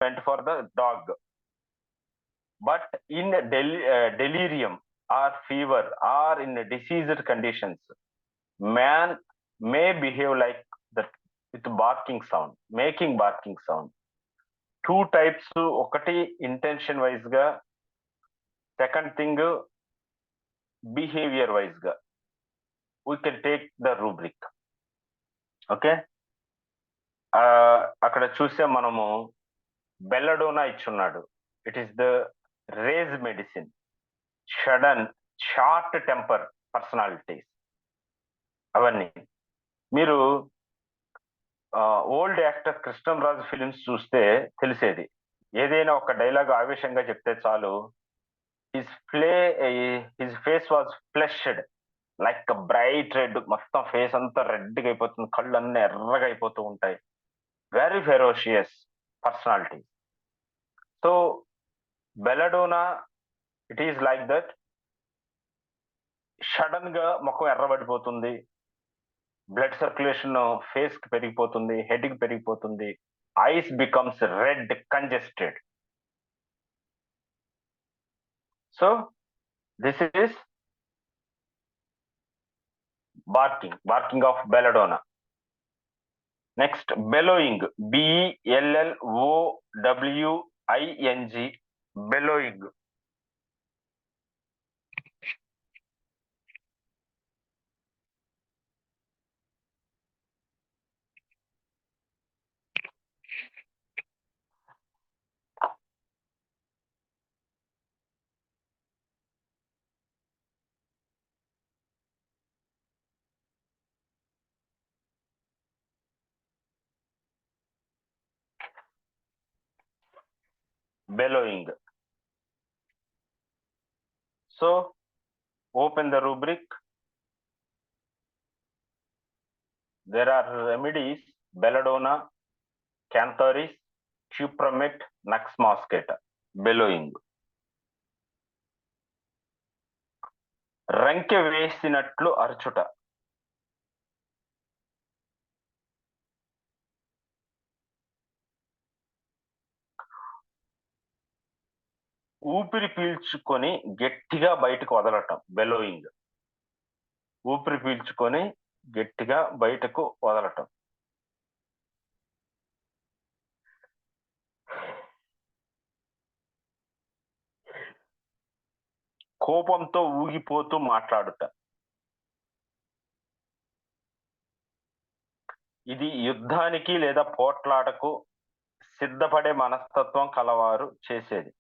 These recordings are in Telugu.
meant for the dog. But in delirium or fever or in diseased conditions, man may behave like that with barking sound, making barking sound. Two types, ఒకటి intention wise గా, second thing behavior wise గా. We can take the rubric. Okay, అక్కడ చూసే మనము బెల్లడోనా ఇచ్చున్నాడు. It is the rage medicine, sudden short temper personalities. అవన్నీ మీరు ఓల్డ్ యాక్టర్ కృష్ణంరాజు ఫిలిమ్స్ చూస్తే తెలిసేది. ఏదైనా ఒక డైలాగ్ ఆవేశంగా చెప్తే చాలు, his face was fleshed like bright red, మొత్తం ఫేస్ అంతా రెడ్గా అయిపోతుంది, కళ్ళు అన్నీ ఎర్రగా అయిపోతూ ఉంటాయి. Very ferocious personality. So belladonna it is like that. Sudden గా ముఖం ఎర్రబడిపోతుంది, బ్లడ్ సర్క్యులేషన్ ఫేస్ కి పెరిగిపోతుంది, హెడ్ కి పెరిగిపోతుంది, ice becomes red congested. So this is barking of belladonna. Next, bellowing, BELLOWING, bellowing. Bellowing. So open the rubric. There are remedies: belladonna, cantharis, cupromet, nux moscata. Bellowing. రంకె వేసినట్లు అరచుట. ఊపిరి పీల్చుకొని గట్టిగా బయటకు వదలటం, బెలోయింగ్. ఊపిరి పీల్చుకొని గట్టిగా బయటకు వదలటం. కోపంతో ఊగిపోతూ మాట్లాడుట. ఇది యుద్ధానికి లేదా పోట్లాటకు సిద్ధపడే మనస్తత్వం కలవారు చేసేది.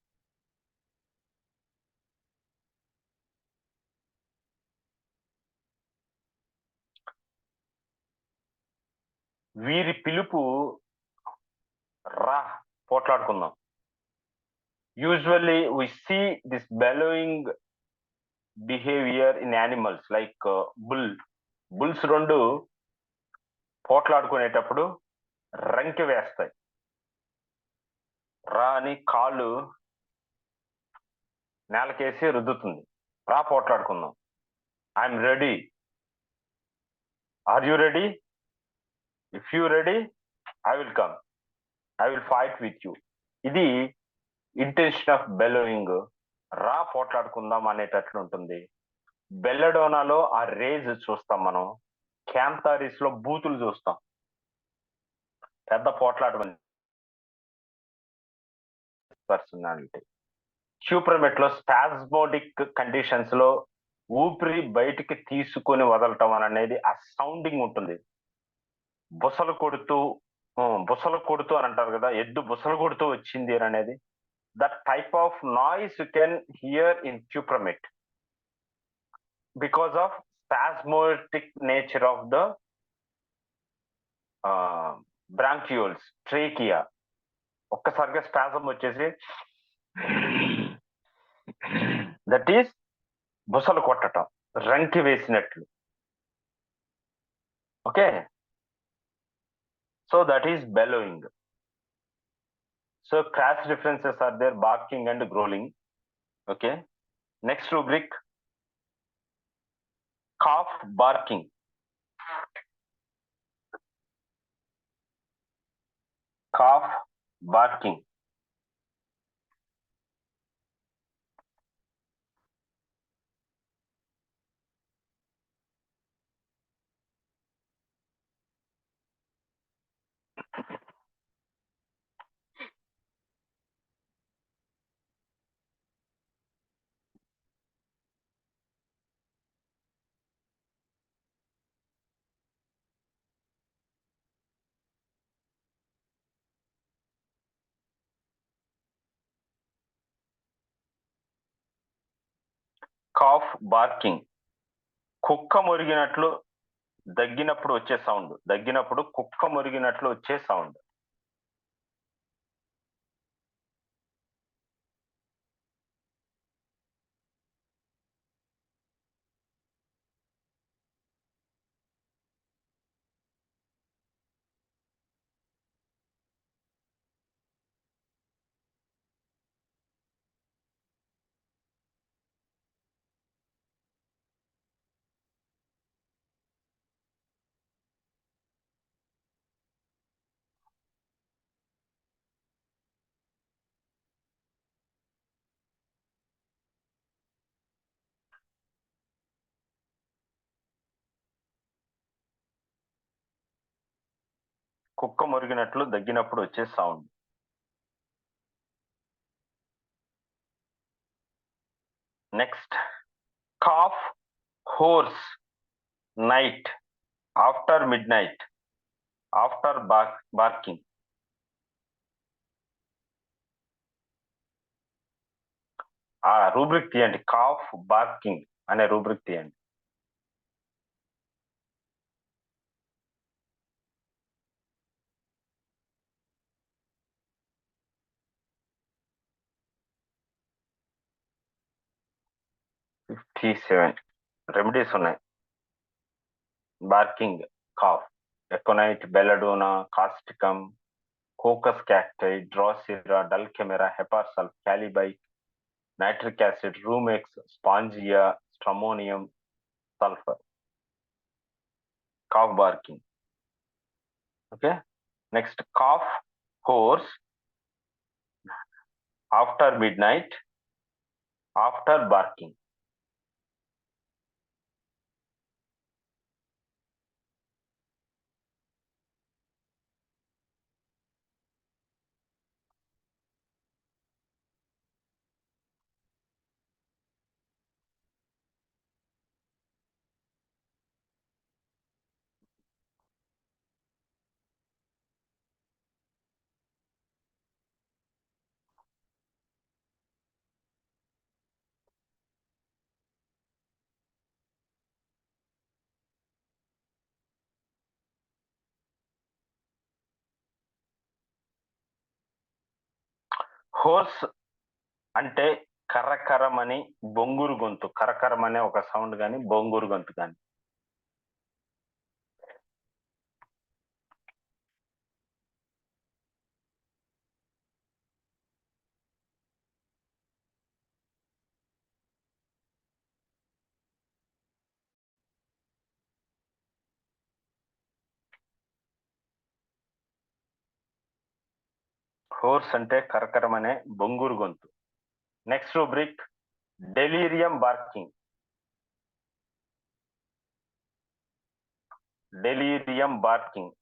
వీరి పిలుపు రా పోట్లాడుకుందాం. Usually we see this bellowing behavior in animals like bulls రెండు పోట్లాడుకునేటప్పుడు రంకె వేస్తాయి. రా అని కాళ్ళు నేలకేసి రుద్దుతుంది, రా పోట్లాడుకుందాం. I'm ready, are you ready? If you ready I will come, I will fight with you. ఇది ఇంటెన్షన్ ఆఫ్ బెలోయింగ్, రా పోట్లాడుకుందాం అనేటట్లు ఉంటుంది. బెల్లడోనాలో ఆ రేజ్ చూస్తాం మనం, క్యాంథారిస్ లో బూతులు చూస్తాం, పెద్ద పోట్లాట పర్సనాలిటీ. క్యూప్రమెట్ లో స్పాస్మోడిక్ కండిషన్స్ లో ఊపిరి బయటికి తీసుకొని వదలటం అనేది ఆ సౌండింగ్ ఉంటుంది. బుసలు కొడుతూ అని అంటారు కదా, ఎద్దు బుసలు కొడుతూ వచ్చింది అని అనేది. That type of noise you can hear in cuprum met because of spasmodic nature of the bronchioles, trachea. ఒక్కసారిగా స్పాజం వచ్చేసి దట్ ఈస్ బుసలు కొట్టడం, రంకి వేసినట్లు. Okay, so that is bellowing. So cross differences are there, barking and growling. Okay, next rubric, cough barking. Cough barking. Cough barking, కుక్క మురిగినట్లు దగ్గినప్పుడు వచ్చే సౌండ్, దగ్గినప్పుడు కుక్క మురిగినట్లు వచ్చే సౌండ్. కుక్క మురిగినట్లు దగ్గినప్పుడు వచ్చే sound. Next, cough hoarse night after midnight after barking. ఆ రూబ్రిక్ తీయండి, కాఫ్ బార్కింగ్ అనే రూబ్రిక్ తీయండి. $57 రెమెడీస్ ఉన్నాయి. Barking cough: aconite, belladonna, causticum, coccus cacti, drosera, dulcamara, hepar sul, kali bic, nitric acid, rumex, spongia, stramonium, sulphur. Cough barking. Okay, next, cough hoarse after midnight after barking. Hoarse అంటే కర్రకరమని బొంగురు గొంతు, కరకరమనే ఒక సౌండ్ కానీ బొంగురు గొంతు కానీ. హోర్స్ అంటే కరకరమనే బొంగురు గొంతు. Next rubric, delirium barking. Delirium barking.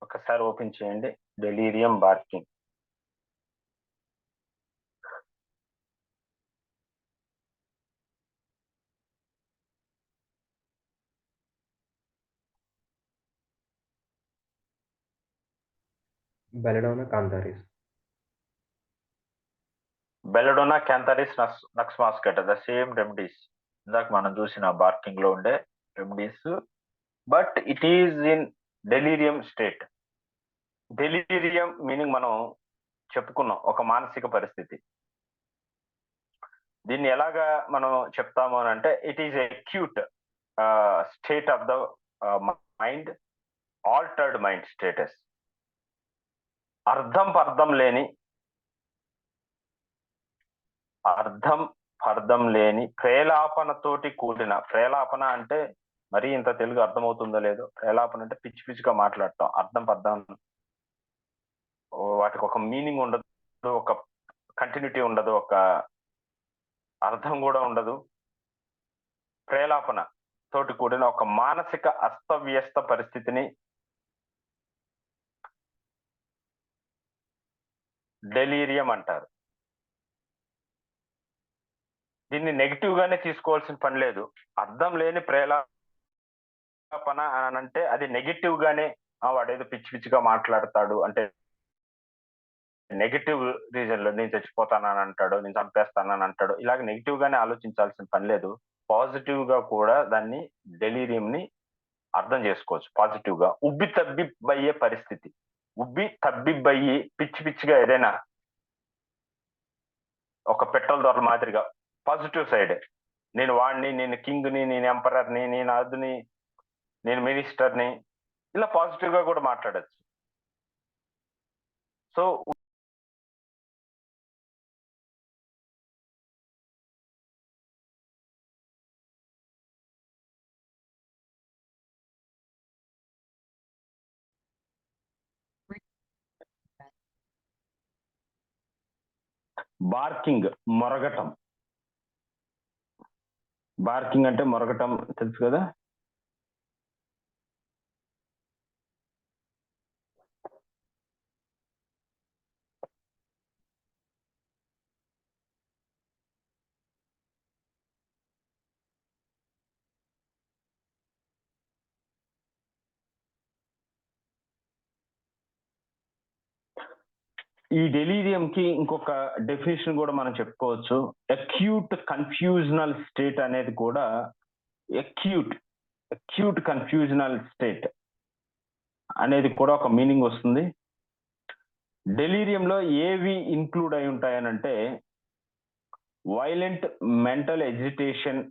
ఒకసారి ఓపెన్ చేయండి, delirium barking. Belladonna Cantharis. Belladonna, cantharis, nux moschata, the same remedies. ఇందాక మనం చూసిన బార్కింగ్ లో ఉండే remedies, but it is in delirium state. Delirium meaning మనం చెప్పుకున్నాం, ఒక మానసిక పరిస్థితి. దీన్ని ఎలాగా మనం చెప్తాము అని అంటే, it is acute state of the mind, altered mind status. అర్థం లేని ప్రేలాపనతోటి కూడిన, ప్రేలాపన అంటే మరి ఇంత తెలుగు అర్థమవుతుందో లేదో, ప్రేలాపన అంటే పిచ్చి పిచ్చిగా మాట్లాడటం, అర్థం వాటికి ఒక మీనింగ్ ఉండదు, ఒక కంటిన్యూటీ ఉండదు, ఒక అర్థం కూడా ఉండదు. ప్రేలాపన తోటి కూడిన ఒక మానసిక అస్తవ్యస్త పరిస్థితిని డెలీరియం అంటారు. దీన్ని నెగిటివ్ గానే తీసుకోవాల్సిన పని లేదు. అర్థం లేని పన అని అంటే అది నెగెటివ్ గానే వాడేదో పిచ్చి పిచ్చిగా మాట్లాడతాడు అంటే నెగెటివ్ రీజన్ లో నేను చచ్చిపోతానని అంటాడు, నేను చంపేస్తానని అంటాడు. ఇలాగ నెగెటివ్ గానే ఆలోచించాల్సిన పని లేదు. పాజిటివ్ గా కూడా దాన్ని డెలీరియం ని అర్థం చేసుకోవచ్చు. పాజిటివ్ గా ఉబ్బి తబ్బిబ్బయ్యే పరిస్థితి, ఉబ్బి తబ్బిబ్బయ్యి పిచ్చి పిచ్చిగా ఏదైనా ఒక పెట్రోల్ దొరల మాదిరిగా పాజిటివ్ సైడ్, నేను వాడిని, నేను కింగ్ ని, నేను ఎంపరర్ ని, నేను అదుని, నేను మినిస్టర్ ని, ఇలా పాజిటివ్ గా కూడా మాట్లాడచ్చు. So barking, మొరగటం. బార్కింగ్ అంటే మొరగటం తెలుసు కదా. ఈ డెలీరియం కి ఇంకొక డెఫినేషన్ కూడా మనం చెప్పుకోవచ్చు. అక్యూట్ కన్ఫ్యూజనల్ స్టేట్ అనేది కూడా అక్యూట్ కన్ఫ్యూజనల్ స్టేట్ అనేది కూడా ఒక మీనింగ్ వస్తుంది. డెలీరియంలో ఏవి ఇన్క్లూడ్ అయి ఉంటాయనంటే వైలెంట్ మెంటల్ ఎజిటేషన్.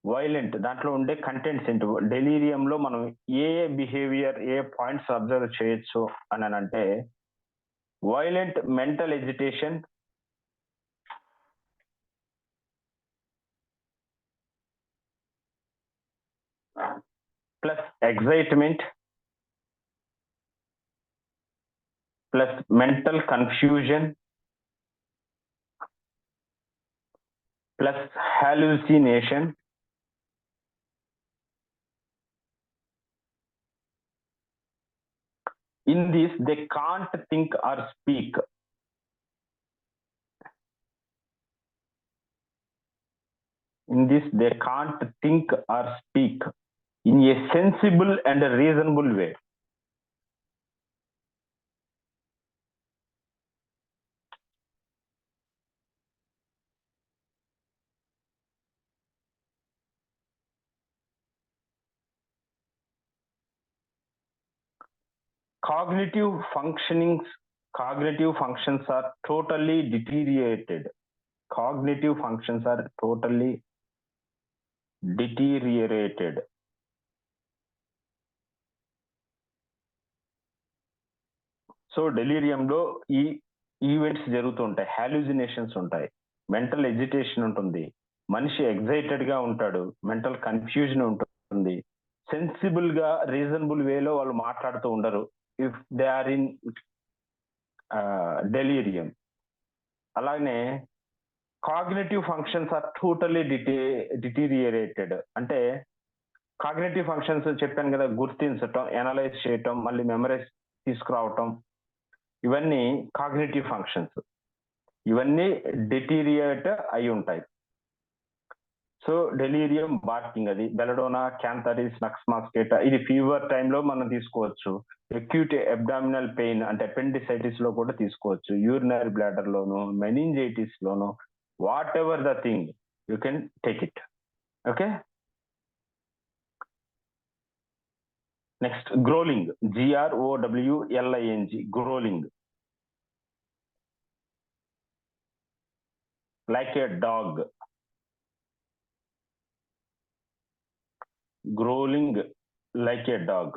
వైలెంట్ దాంట్లో ఉండే కంటెంట్స్ ఏంటి, డెలీరియంలో మనం ఏ బిహేవియర్, ఏ పాయింట్స్ అబ్జర్వ్ చేయొచ్చు అని అంటే violent mental agitation, plus excitement, plus mental confusion, plus hallucination. In this they can't think or speak. In this they can't think or speak in a sensible and a reasonable way. Cognitive functions are totally deteriorated. Cognitive functions are totally deteriorated. So డెలీరియంలో ఈ ఈవెంట్స్ జరుగుతుంటాయి, హాల్యూజినేషన్స్ ఉంటాయి, మెంటల్ ఎజిటేషన్ ఉంటుంది, మనిషి ఎగ్జైటెడ్ గా ఉంటాడు, మెంటల్ కన్ఫ్యూజన్ ఉంటుంది, సెన్సిబుల్ గా రీజనబుల్ వేలో వాళ్ళు మాట్లాడుతూ ఉండరు if they are in delirium. అలాగే cognitive functions are totally deteriorated. అంటే కాగ్నిటివ్ ఫంక్షన్స్ చెప్పాను కదా, గుర్తించటం, ఎనలైజ్ చేయటం, మళ్ళీ మెమరైజ్ తీసుకురావటం, ఇవన్నీ కాగ్నిటివ్ ఫంక్షన్స్. ఇవన్నీ డిటీరియేట్ అయి ఉంటాయి. సో డెలీరియం బార్కింగ్, అది బెలడోనా, క్యాంథరిస్, నక్స్ మాస్కేటా, ఇది ఫీవర్ టైంలో మనం తీసుకోవచ్చు. అక్యూట్ అబ్డామినల్ పెయిన్ అంటే అపెండిసైటిస్ లో కూడా తీసుకోవచ్చు, యూరినరీ బ్లాడర్ లోను, మెనింజైటిస్ లోను, whatever the thing you can take it. Okay, next growling, GROWLING, growling. like a dog, growling like a dog.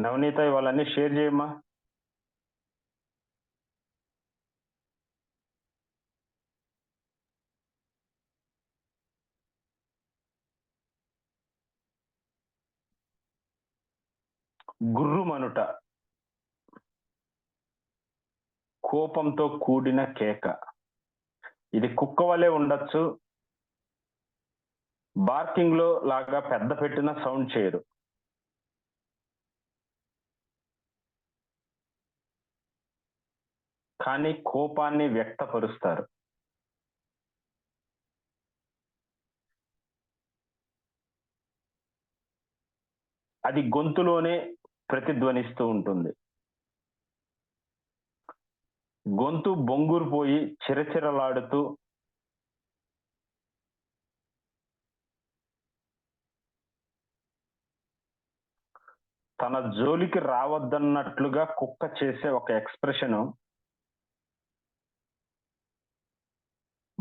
Navaneetha ఇవాళన్నీ షేర్ చేయమ్మా. గుర్రుమనుట, కోపంతో కూడిన కేక. ఇది కుక్క వలె ఉండొచ్చు, బార్కింగ్ లో లాగా పెద్ద పెట్టిన సౌండ్ చేయరు. కానీ కోపాన్ని వ్యక్తపరుస్తారు. అది గొంతులోనే ప్రతిధ్వనిస్తూ ఉంటుంది. గొంతు బొంగురు పోయి చిరచిరలాడుతూ తన జోలికి రావద్దన్నట్లుగా కుక్క చేసే ఒక ఎక్స్ప్రెషన్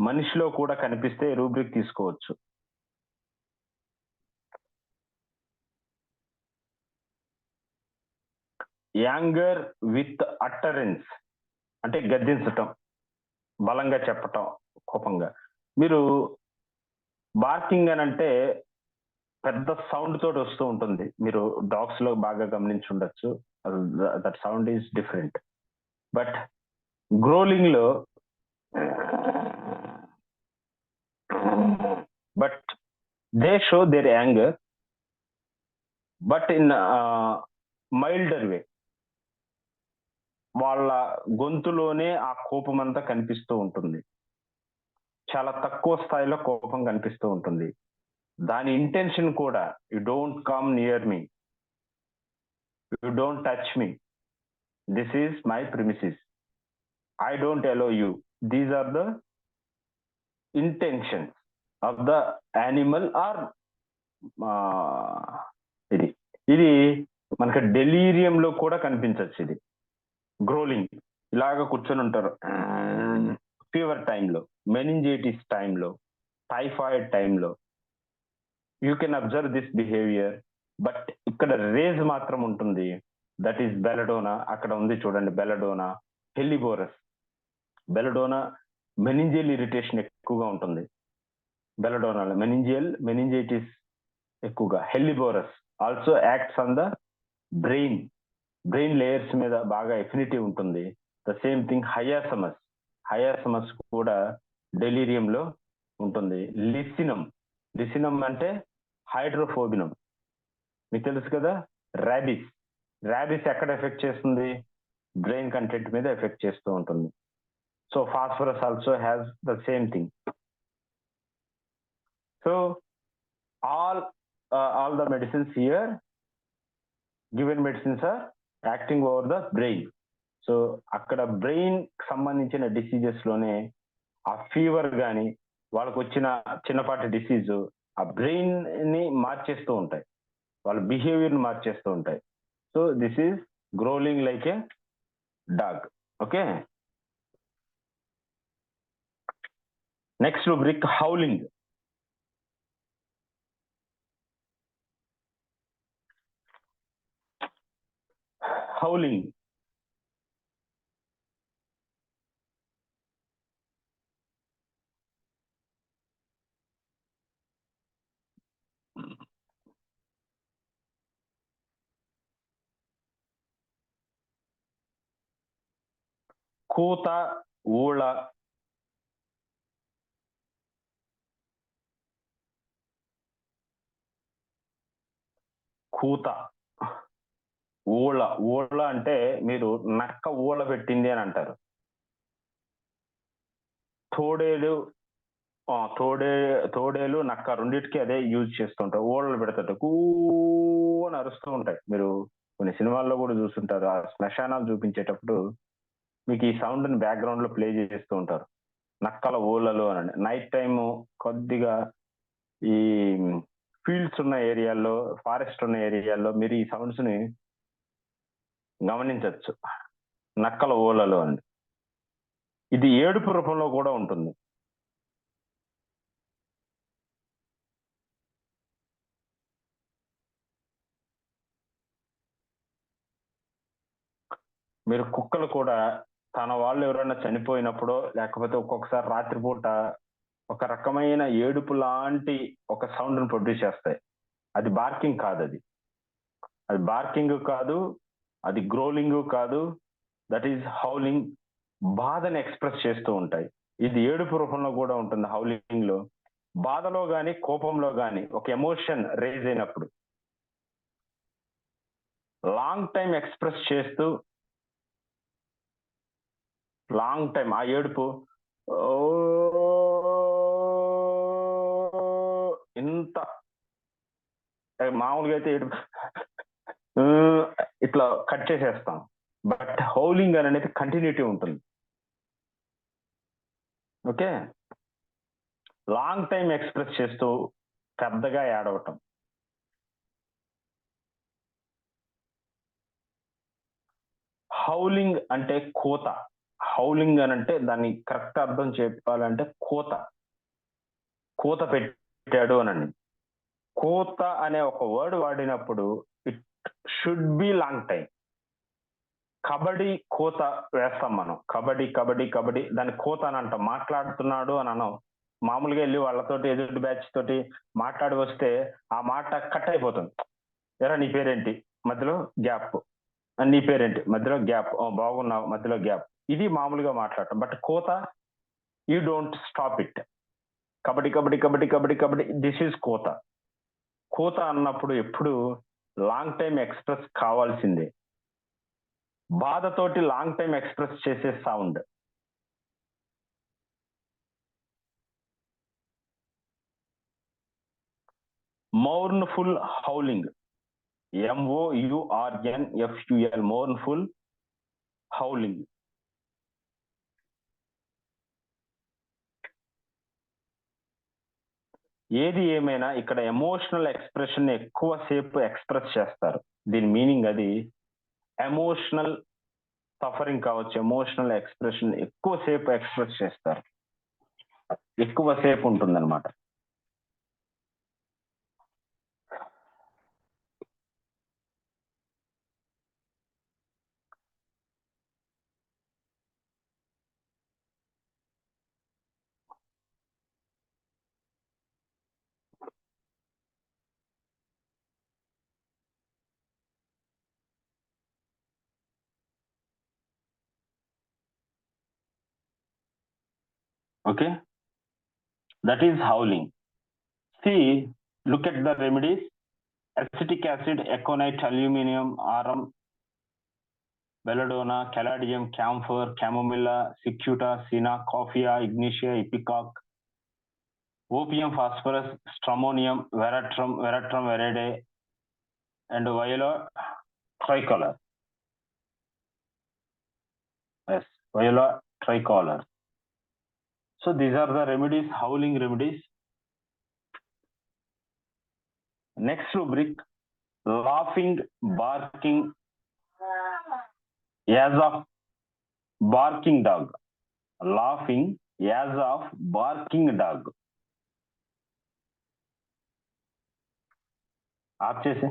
మనిషిలో కూడా కనిపిస్తే రూబ్రిక్ తీసుకోవచ్చు. యాంగర్ విత్ అటరెన్స్ అంటే గద్దించటం, బలంగా చెప్పటం, కోపంగా. మీరు బార్కింగ్ అని అంటే పెద్ద సౌండ్ తోటి వస్తూ ఉంటుంది. మీరు డాగ్స్ లో బాగా గమనించి ఉండొచ్చు. That sound is different. But growling లో but they show their anger but in milder way. వాళ్ళ గొంతులోనే ఆ కోపం అంతా కనిపిస్తూ ఉంటుంది. చాలా తక్కువ స్థాయిలో కోపం కనిపిస్తూ ఉంటుంది. దాని ఇంటెన్షన్ కూడా, you don't come near me, you don't touch me, this is my premises, I don't allow you. These are the intentions of the animal or ఇది ఇది మనకి డెలీరియం లో కూడా కనిపించవచ్చు. ఇది గ్రోలింగ్ ఇలాగా కూర్చొని ఉంటారు. ఫీవర్ టైంలో, మెనింజైటిస్ టైంలో, టైఫాయిడ్ టైంలో you can observe this behaviour. But ఇక్కడ రేజ్ మాత్రం ఉంటుంది. That is belladonna. అక్కడ ఉంది చూడండి, belladonna, helleborus. Belladonna meningeal irritation ఎక్కువగా ఉంటుంది. బెలడోనాలో మెనింజైటిస్ ఎక్కువగా. Helleborus also acts on the brain layers మీద బాగా ఎఫినిటీ ఉంటుంది. ద సేమ్ థింగ్ హయాసమస్ కూడా డెలీరియం లో ఉంటుంది. లిసినం అంటే హైడ్రోఫోబినం, మీకు తెలుసు కదా. ర్యాబిస్ ఎక్కడ ఎఫెక్ట్ చేస్తుంది? బ్రెయిన్ కంటెంట్ మీద ఎఫెక్ట్ చేస్తూ ఉంటుంది. So phosphorus also has the same thing. So all the medicines here, given medicines are acting over the brain. So అక్కడ బ్రెయిన్ సంబంధించిన డిసీజెస్ లోనే ఆ ఫీవర్ కానీ వాళ్ళకు వచ్చిన చిన్నపాటి డిసీజ్ ఆ బ్రెయిన్ ని మార్చేస్తూ ఉంటాయి, వాళ్ళ బిహేవియర్ ని మార్చేస్తూ ఉంటాయి. So this is growling like a dog. Okay, next rubric howling. కూత, ఊళ, కూత, ఊళ అంటే మీరు నక్క ఊళ పెట్టింది అని అంటారు. తోడేలు నక్క రెండింటికి అదే యూజ్ చేస్తుంటారు. ఊళ్ళలు పెడతారు, కూ అని అరుస్తూ ఉంటాయి. మీరు కొన్ని సినిమాల్లో కూడా చూస్తుంటారు. ఆ శ్మశానాలు చూపించేటప్పుడు మీకు ఈ సౌండ్ ని బ్యాక్గ్రౌండ్ లో ప్లే చేస్తూ ఉంటారు, నక్కల ఊళ్ళలు అని. నైట్ టైము కొద్దిగా ఈ ఫీల్డ్స్ ఉన్న ఏరియాల్లో, ఫారెస్ట్ ఉన్న ఏరియాల్లో మీరు ఈ సౌండ్స్ ని గమనించవచ్చు, నక్కల ఊళ్ళలు అని. ఇది ఏడుపు రూపంలో కూడా ఉంటుంది. మీరు కుక్కలు కూడా తన వాళ్ళు ఎవరైనా చనిపోయినప్పుడు, లేకపోతే ఒక్కొక్కసారి రాత్రిపూట ఒక రకమైన ఏడుపు లాంటి ఒక సౌండ్ ని ప్రొడ్యూస్ చేస్తాయి. అది బార్కింగ్ కాదు, అది బార్కింగ్ కాదు, అది గ్రోలింగ్ కాదు, దట్ ఈజ్ హౌలింగ్. బాధని ఎక్స్ప్రెస్ చేస్తూ ఉంటాయి. ఇది ఏడుపు రూపంలో కూడా ఉంటుంది. హౌలింగ్ లో బాధలో గాని కోపంలో గాని ఒక ఎమోషన్ రేజ్ అయినప్పుడు లాంగ్ టైం ఎక్స్ప్రెస్ చేస్తూ లాంగ్ టైం ఆ ఏడుపు ఇంత మామూలుగా అయితే ఏడుపు ఇట్లా కట్ చేసేస్తాం. బట్ హౌలింగ్ అనేది కంటిన్యూటీ ఉంటుంది. ఓకే, లాంగ్ టైం ఎక్స్ప్రెస్ చేస్తూ పెద్దగా ఏడవటం. హౌలింగ్ అంటే కోత. హౌలింగ్ అని అంటే దాన్ని కరెక్ట్ అర్థం చెప్పాలంటే కోత పెట్టాడు అనండి. కోత అనే ఒక వర్డ్ వాడినప్పుడు it should be long time. Kabaddi కోత వేస్తాం మనం. కబడ్డీ కబడ్డీ కబడ్డీ దాన్ని కోత అని అంటాం. మాట్లాడుతున్నాడు అని అనం. మామూలుగా వెళ్ళి వాళ్ళతోటి ఎదుటి బ్యాచ్ తోటి మాట్లాడి వస్తే ఆ మాట కట్ అయిపోతుంది. ఎరా నీ పేరేంటి, మధ్యలో గ్యాప్. నీ పేరేంటి, మధ్యలో గ్యాప్. బాగున్నావు, మధ్యలో గ్యాప్. ఇది మామూలుగా మాట్లాడటం. బట్ కోత you don't stop it. Kabaddi kabaddi kabaddi kabaddi kabaddi, this is కోత. కోత అన్నప్పుడు ఎప్పుడు లాంగ్ టైం ఎక్స్ప్రెస్ కావాల్సిందే. బాధతోటి లాంగ్ టైం ఎక్స్ప్రెస్ చేసే sound. Mournful howling, MOURNFUL, mournful howling. ఏది ఏమైనా ఇక్కడ ఎమోషనల్ ఎక్స్ప్రెషన్ ఎక్కువసేపు ఎక్స్ప్రెస్ చేస్తారు. దీని మీనింగ్ అది ఎమోషనల్ సఫరింగ్ కావచ్చు. ఎమోషనల్ ఎక్స్ప్రెషన్ ఎక్కువసేపు ఎక్స్ప్రెస్ చేస్తారు, ఎక్కువసేపు ఉంటుందన్నమాట. Okay, that is howling. See, look at the remedies: acetic acid, aconite, aluminum, arum, belladonna, caladium, camphor, chamomilla, cicuta, sina, coffea, ignitia, ipecac, opium, phosphorus, stramonium, veratrum, veratrum verede, and viola tricolor. Yes, viola tricolor. So these are the remedies, howling remedies. Next rubric: laughing, barking as of barking dog. Laughing as of barking dog. ఆప్ చేసే